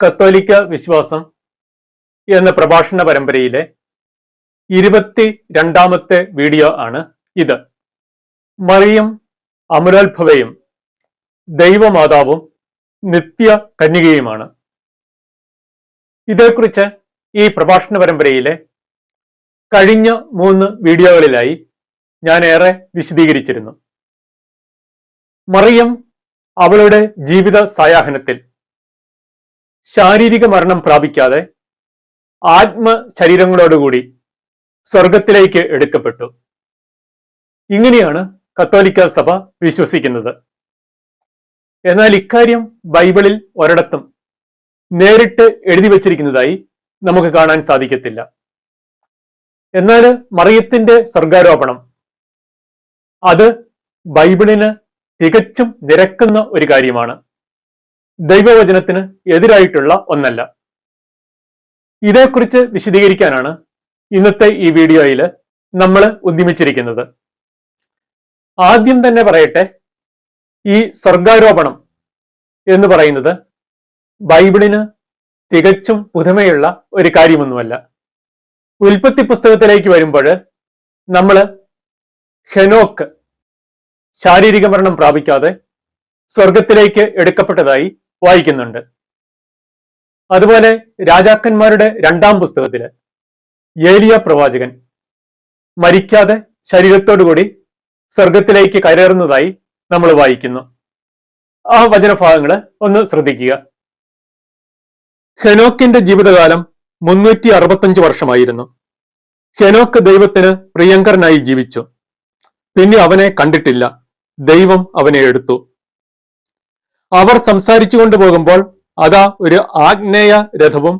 കത്തോലിക്ക വിശ്വാസം എന്ന പ്രഭാഷണ പരമ്പരയിലെ 22ാമത്തെ വീഡിയോ ആണ് ഇത്. മറിയം അമലോത്ഭവയും ദൈവമാതാവും നിത്യ കന്യകയുമാണ്. ഇതേക്കുറിച്ച് ഈ പ്രഭാഷണ പരമ്പരയിലെ കഴിഞ്ഞ 3 വീഡിയോകളിലായി ഞാൻ ഏറെ വിശദീകരിച്ചിരുന്നു. മറിയം അവളുടെ ജീവിത സായാഹ്നത്തിൽ ശാരീരിക മരണം പ്രാപിക്കാതെ ആത്മശരീരങ്ങളോടുകൂടി സ്വർഗത്തിലേക്ക് എടുക്കപ്പെട്ടു. ഇങ്ങനെയാണ് കത്തോലിക്ക സഭ വിശ്വസിക്കുന്നത്. എന്നാൽ ഇക്കാര്യം ബൈബിളിൽ ഒരിടത്തും നേരിട്ട് എഴുതി വച്ചിരിക്കുന്നതായി നമുക്ക് കാണാൻ സാധിക്കത്തില്ല. എന്നാൽ മറിയത്തിന്റെ സ്വർഗാരോപണം അത് ബൈബിളിന് തികച്ചും നിരക്കുന്ന ഒരു കാര്യമാണ്. ദൈവവചനത്തിന് എതിരായിട്ടുള്ള ഒന്നല്ല. ഇതേക്കുറിച്ച് വിശദീകരിക്കാനാണ് ഇന്നത്തെ ഈ വീഡിയോയിൽ നമ്മൾ ഉദ്യമിച്ചിരിക്കുന്നത്. ആദ്യം തന്നെ പറയട്ടെ, ഈ സ്വർഗാരോപണം എന്ന് പറയുന്നത് ബൈബിളിന് തികച്ചും പുതുമയുള്ള ഒരു കാര്യമൊന്നുമല്ല. ഉൽപ്പത്തി പുസ്തകത്തിലേക്ക് വരുമ്പോൾ നമ്മൾ ഹെനോക്ക് ശാരീരിക മരണം പ്രാപിക്കാതെ സ്വർഗത്തിലേക്ക് എടുക്കപ്പെട്ടതായി വായിക്കുന്നുണ്ട്. അതുപോലെ രാജാക്കന്മാരുടെ 2-ാം പുസ്തകത്തില് ഏലിയ പ്രവാചകൻ മരിക്കാതെ ശരീരത്തോടുകൂടി സ്വർഗത്തിലേക്ക് കയറുന്നതായി നമ്മൾ വായിക്കുന്നു. ആ വചനഭാഗങ്ങൾ ഒന്ന് ശ്രദ്ധിക്കുക. ഹെനോക്കിന്റെ ജീവിതകാലം 365 വർഷമായിരുന്നു. ഹെനോക്ക് ദൈവത്തിന് പ്രിയങ്കരനായി ജീവിച്ചു. പിന്നെ അവനെ കണ്ടിട്ടില്ല. ദൈവം അവനെ എടുത്തു. അവർ സംസാരിച്ചു കൊണ്ടുപോകുമ്പോൾ അതാ ഒരു ആഗ്നേയ രഥവും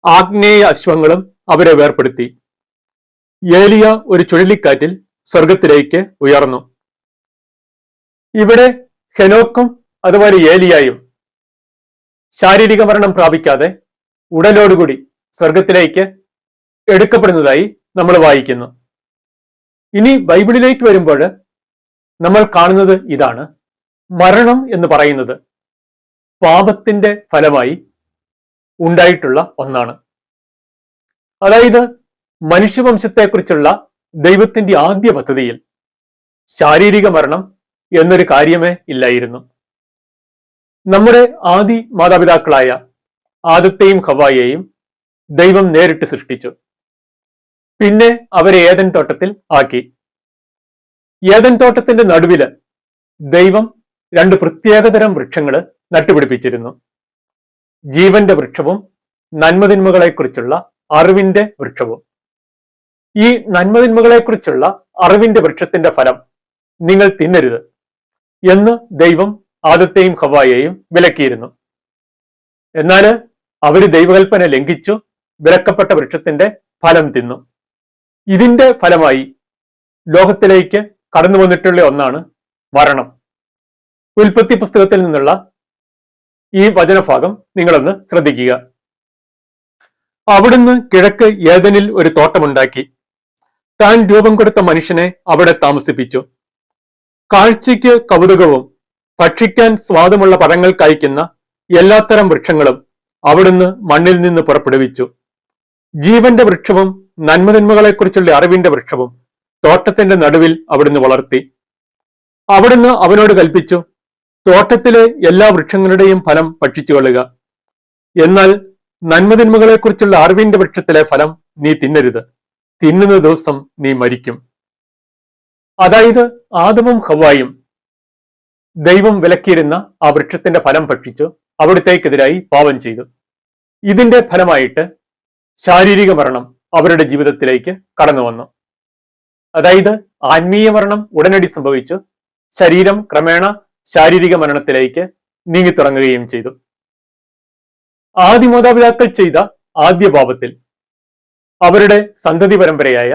ആഗ്നേയ അശ്വങ്ങളും അവരെ വേർപ്പെടുത്തി. ഏലിയ ഒരു ചുഴലിക്കാറ്റിൽ സ്വർഗത്തിലേക്ക് ഉയർന്നു. ഇവിടെ ഹെനോക്കും അതുപോലെ ഏലിയായും ശാരീരിക മരണം പ്രാപിക്കാതെ ഉടലോടുകൂടി സ്വർഗത്തിലേക്ക് എടുക്കപ്പെടുന്നതായി നമ്മൾ വായിക്കുന്നു. ഇനി ബൈബിളിലേക്ക് വരുമ്പോൾ നമ്മൾ കാണുന്നത് ഇതാണ്. മരണം എന്ന് പറയുന്നത് പാപത്തിന്റെ ഫലമായി ഉണ്ടായിട്ടുള്ള ഒന്നാണ്. അതായത് മനുഷ്യവംശത്തെക്കുറിച്ചുള്ള ദൈവത്തിന്റെ ആദ്യ പദ്ധതിയിൽ ശാരീരിക മരണം എന്നൊരു കാര്യമേ ഇല്ലായിരുന്നു. നമ്മുടെ ആദി മാതാപിതാക്കളായ ആദത്തെയും ഹവ്വായെയും ദൈവം നേരിട്ട് സൃഷ്ടിച്ചു. പിന്നെ അവരെ ഏദൻ തോട്ടത്തിൽ ആക്കി. ഏദൻ തോട്ടത്തിന്റെ നടുവില് ദൈവം 2 പ്രത്യേകതരം വൃക്ഷങ്ങൾ നട്ടുപിടിപ്പിച്ചിരുന്നു. ജീവന്റെ വൃക്ഷവും നന്മതിന്മകളെക്കുറിച്ചുള്ള അറിവിന്റെ വൃക്ഷവും. ഈ നന്മതിന്മകളെക്കുറിച്ചുള്ള അറിവിന്റെ വൃക്ഷത്തിന്റെ ഫലം നിങ്ങൾ തിന്നരുത് എന്ന് ദൈവം ആദത്തെയും ഹവ്വായെയും വിലക്കിയിരുന്നു. എന്നാൽ അവര് ദൈവകൽപ്പന ലംഘിച്ചു വിലക്കപ്പെട്ട വൃക്ഷത്തിന്റെ ഫലം തിന്നു. ഇതിന്റെ ഫലമായി ലോകത്തിലേക്ക് കടന്നു വന്നിട്ടുള്ള ഒന്നാണ് മരണം. ഉൽപ്പത്തി പുസ്തകത്തിൽ നിന്നുള്ള ഈ വചനഭാഗം നിങ്ങളൊന്ന് ശ്രദ്ധിക്കുക. അവിടുന്ന് കിഴക്ക് ഏദനിൽ ഒരു തോട്ടമുണ്ടാക്കി താൻ രൂപം കൊടുത്ത മനുഷ്യനെ അവിടെ താമസിപ്പിച്ചു. കാഴ്ചയ്ക്ക് കൗതുകവും ഭക്ഷിക്കാൻ സ്വാദുമുള്ള പഴങ്ങൾ കായ്ക്കുന്ന എല്ലാത്തരം വൃക്ഷങ്ങളും അവിടുന്ന് മണ്ണിൽ നിന്ന് പുറപ്പെടുവിച്ചു. ജീവന്റെ വൃക്ഷവും നന്മതിന്മകളെക്കുറിച്ചുള്ള അറിവിന്റെ വൃക്ഷവും തോട്ടത്തിന്റെ നടുവിൽ അവിടുന്ന് വളർത്തി. അവിടുന്ന് അവനോട് കൽപ്പിച്ചു, തോട്ടത്തിലെ എല്ലാ വൃക്ഷങ്ങളുടെയും ഫലം ഭക്ഷിച്ചുകൊള്ളുക. എന്നാൽ നന്മതിന്മകളെക്കുറിച്ചുള്ള അറിവിന്റെ വൃക്ഷത്തിലെ ഫലം നീ തിന്നരുത്. തിന്നുന്ന ദിവസം നീ മരിക്കും. അതായത് ആദമും ഹവ്വായും ദൈവം വിലക്കിയിരുന്ന ആ വൃക്ഷത്തിന്റെ ഫലം ഭക്ഷിച്ചു അവിടുത്തേക്കെതിരായി പാപം ചെയ്തു. ഇതിന്റെ ഫലമായിട്ട് ശാരീരിക മരണം അവരുടെ ജീവിതത്തിലേക്ക് കടന്നു വന്നു. അതായത് ആത്മീയ മരണം ഉടനടി സംഭവിച്ചു. ശരീരം ക്രമേണ ശാരീരിക മരണത്തിലേക്ക് നീങ്ങിത്തുടങ്ങുകയും ചെയ്തു. ആദിമാതാപിതാക്കൾ ചെയ്ത ആദ്യ പാപത്തിൽ അവരുടെ സന്തതി പരമ്പരയായ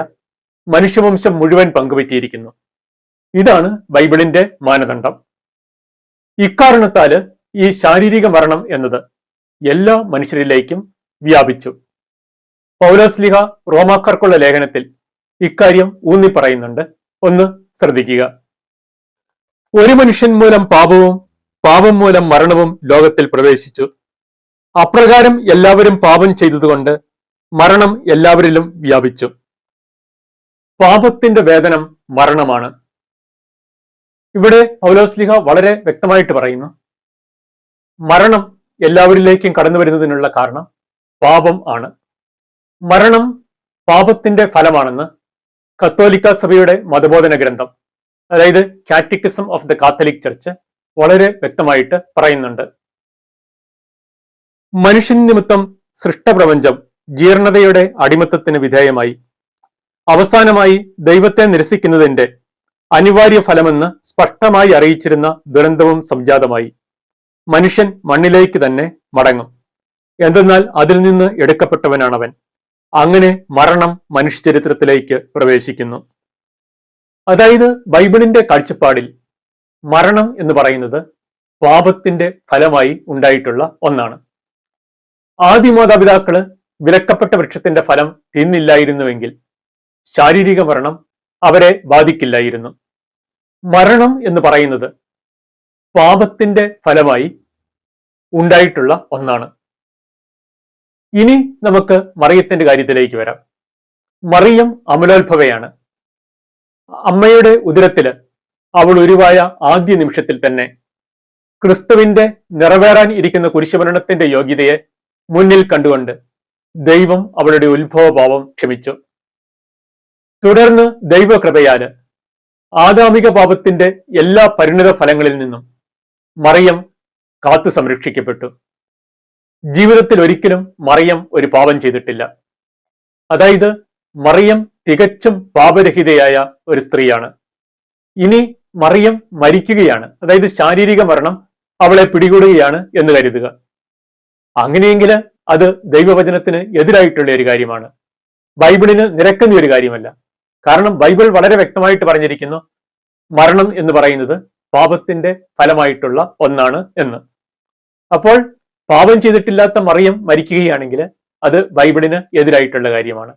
മനുഷ്യവംശം മുഴുവൻ പങ്കുപറ്റിയിരിക്കുന്നു. ഇതാണ് ബൈബിളിന്റെ മാനദണ്ഡം. ഇക്കാരണത്താല് ഈ ശാരീരിക മരണം എന്നത് എല്ലാ മനുഷ്യരിലേക്കും വ്യാപിച്ചു. പൗലോസ്ലീഹ റോമാക്കാർക്കുള്ള ലേഖനത്തിൽ ഇക്കാര്യം ഊന്നി പറയുന്നുണ്ട്. ഒന്ന് ശ്രദ്ധിക്കുക. ഒരു മനുഷ്യൻ മൂലം പാപവും പാപം മൂലം മരണവും ലോകത്തിൽ പ്രവേശിച്ചു. അപ്രകാരം എല്ലാവരും പാപം ചെയ്തതുകൊണ്ട് മരണം എല്ലാവരിലും വ്യാപിച്ചു. പാപത്തിന്റെ വേതനം മരണമാണ്. ഇവിടെ പൗലോസ്ലീഹ വളരെ വ്യക്തമായിട്ട് പറയുന്നു, മരണം എല്ലാവരിലേക്കും കടന്നു വരുന്നതിനുള്ള കാരണം പാപം ആണ്. മരണം പാപത്തിന്റെ ഫലമാണെന്ന് കത്തോലിക്ക സഭയുടെ മതബോധന ഗ്രന്ഥം, അതായത് catechism of the Catholic church, വളരെ വ്യക്തമായിട്ട് പറയുന്നുണ്ട്. മനുഷ്യൻ നിമിത്തം സൃഷ്ടപ്രപഞ്ചം ജീർണതയുടെ അടിമത്തത്തിന് വിധേയമായി. അവസാനമായി ദൈവത്തെ നിരസിക്കുന്നതിന്റെ അനിവാര്യ ഫലമെന്ന് സ്പഷ്ടമായി അറിയിച്ചിരുന്ന ദുരന്തവും സംജാതമായി. മനുഷ്യൻ മണ്ണിലേക്ക് തന്നെ മടങ്ങും. എന്തെന്നാൽ അതിൽ നിന്ന് എടുക്കപ്പെട്ടവനാണവൻ. അങ്ങനെ മരണം മനുഷ്യചരിത്രത്തിലേക്ക് പ്രവേശിക്കുന്നു. അതായത് ബൈബിളിന്റെ കാഴ്ചപ്പാടിൽ മരണം എന്ന് പറയുന്നത് പാപത്തിന്റെ ഫലമായി ഉണ്ടായിട്ടുള്ള ഒന്നാണ്. ആദി മാതാപിതാക്കള് വിലക്കപ്പെട്ട വൃക്ഷത്തിന്റെ ഫലം തിന്നില്ലായിരുന്നുവെങ്കിൽ ശാരീരിക മരണം അവരെ ബാധിക്കില്ലായിരുന്നു. മരണം എന്ന് പറയുന്നത് പാപത്തിന്റെ ഫലമായി ഉണ്ടായിട്ടുള്ള ഒന്നാണ്. ഇനി നമുക്ക് മറിയത്തിന്റെ കാര്യത്തിലേക്ക് വരാം. മറിയം അമലോത്ഭവയാണ്. അമ്മയുടെ ഉദരത്തില് അവൾ ഉരുവായ ആദ്യ നിമിഷത്തിൽ തന്നെ ക്രിസ്തുവിന്റെ നിറവേറാൻ ഇരിക്കുന്ന കുരിശുമരണത്തിന്റെ യോഗ്യതയെ മുന്നിൽ കണ്ടുകൊണ്ട് ദൈവം അവളുടെ ഉത്ഭവഭാവം ക്ഷമിച്ചു. തുടർന്ന് ദൈവകൃപയാല് ആദാമിക പാപത്തിന്റെ എല്ലാ പരിണിത ഫലങ്ങളിൽ നിന്നും മറിയം കാത്തു സംരക്ഷിക്കപ്പെട്ടു. ജീവിതത്തിൽ ഒരിക്കലും മറിയം ഒരു പാപം ചെയ്തിട്ടില്ല. അതായത് മറിയം തികച്ചും പാപരഹിതയായ ഒരു സ്ത്രീയാണ്. ഇനി മറിയം മരിക്കുകയാണ്, അതായത് ശാരീരിക മരണം അവളെ പിടികൂടുകയാണ് എന്ന് കരുതുക. അങ്ങനെയെങ്കിൽ അത് ദൈവവചനത്തിന് എതിരായിട്ടുള്ള ഒരു കാര്യമാണ്, ബൈബിളിന് നിരക്കുന്ന ഒരു കാര്യമല്ല. കാരണം ബൈബിൾ വളരെ വ്യക്തമായിട്ട് പറഞ്ഞിരിക്കുന്നു, മരണം എന്ന് പറയുന്നത് പാപത്തിന്റെ ഫലമായിട്ടുള്ള ഒന്നാണ് എന്ന്. അപ്പോൾ പാപം ചെയ്തിട്ടില്ലാത്ത മറിയം മരിക്കുകയാണെങ്കിൽ അത് ബൈബിളിന് എതിരായിട്ടുള്ള കാര്യമാണ്.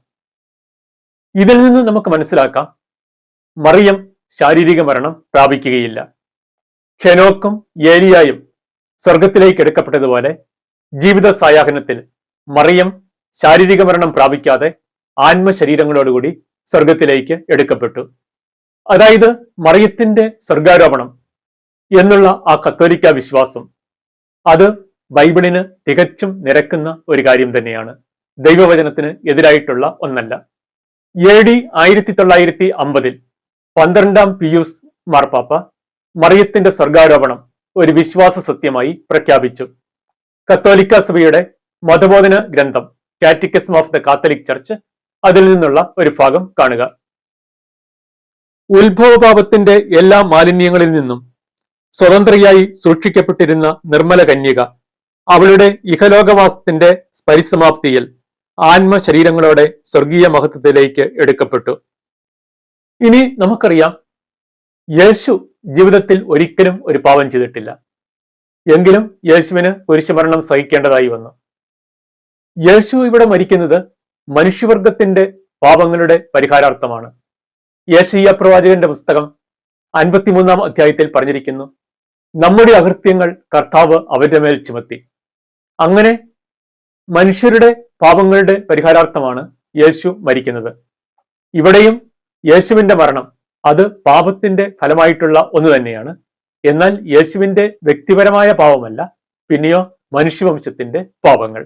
ഇതിൽ നിന്ന് നമുക്ക് മനസ്സിലാക്കാം, മറിയം ശാരീരിക മരണം പ്രാപിക്കുകയില്ല. ഹെനോക്കും ഏലിയായും സ്വർഗത്തിലേക്ക് എടുക്കപ്പെട്ടതുപോലെ ജീവിത സായാഹ്നത്തിൽ മറിയം ശാരീരിക മരണം പ്രാപിക്കാതെ ആത്മശരീരങ്ങളോടുകൂടി സ്വർഗത്തിലേക്ക് എടുക്കപ്പെട്ടു. അതായത് മറിയത്തിന്റെ സ്വർഗാരോപണം എന്നുള്ള ആ കത്തോലിക്ക വിശ്വാസം അത് ബൈബിളിന് തികച്ചും നിരക്കുന്ന ഒരു കാര്യം തന്നെയാണ്, ദൈവവചനത്തിന് എതിരായിട്ടുള്ള ഒന്നല്ല. AD 1950 12ാം പിയൂസ് മാർപ്പാപ്പ മറിയത്തിന്റെ സ്വർഗാരോപണം ഒരു വിശ്വാസ സത്യമായി പ്രഖ്യാപിച്ചു. കത്തോലിക്ക സഭയുടെ മതബോധന ഗ്രന്ഥം catechism of the Catholic church അതിൽ നിന്നുള്ള ഒരു ഭാഗം കാണുക. ഉത്ഭവപാപത്തിന്റെ എല്ലാ മാലിന്യങ്ങളിൽ നിന്നും സ്വതന്ത്രയായി സൂക്ഷിക്കപ്പെട്ടിരുന്ന നിർമ്മല കന്യക അവളുടെ ഇഹലോകവാസത്തിന്റെ പരിസമാപ്തിയിൽ ആത്മശരീരങ്ങളോടെ സ്വർഗീയ മഹത്വത്തിലേക്ക് എടുക്കപ്പെട്ടു. ഇനി നമുക്കറിയാം, യേശു ജീവിതത്തിൽ ഒരിക്കലും ഒരു പാപം ചെയ്തിട്ടില്ല. എങ്കിലും യേശുവിന് കുരിശുമരണം സഹിക്കേണ്ടതായി വന്നു. യേശു ഇവിടെ മരിക്കുന്നത് മനുഷ്യവർഗത്തിന്റെ പാപങ്ങളുടെ പരിഹാരാർത്ഥമാണ്. യെശയ്യാ പ്രവാചകന്റെ പുസ്തകം 53-ാം അധ്യായത്തിൽ പറഞ്ഞിരിക്കുന്നു, നമ്മുടെ അകൃത്യങ്ങൾ കർത്താവ് അവരുടെ മേൽ ചുമത്തി. അങ്ങനെ മനുഷ്യരുടെ പാപങ്ങളുടെ പരിഹാരാർത്ഥമാണ് യേശു മരിക്കുന്നത്. ഇവിടെയും യേശുവിന്റെ മരണം അത് പാപത്തിന്റെ ഫലമായിട്ടുള്ള ഒന്ന് തന്നെയാണ്. എന്നാൽ യേശുവിന്റെ വ്യക്തിപരമായ പാപമല്ല, പിന്നെയോ മനുഷ്യവംശത്തിന്റെ പാപങ്ങൾ.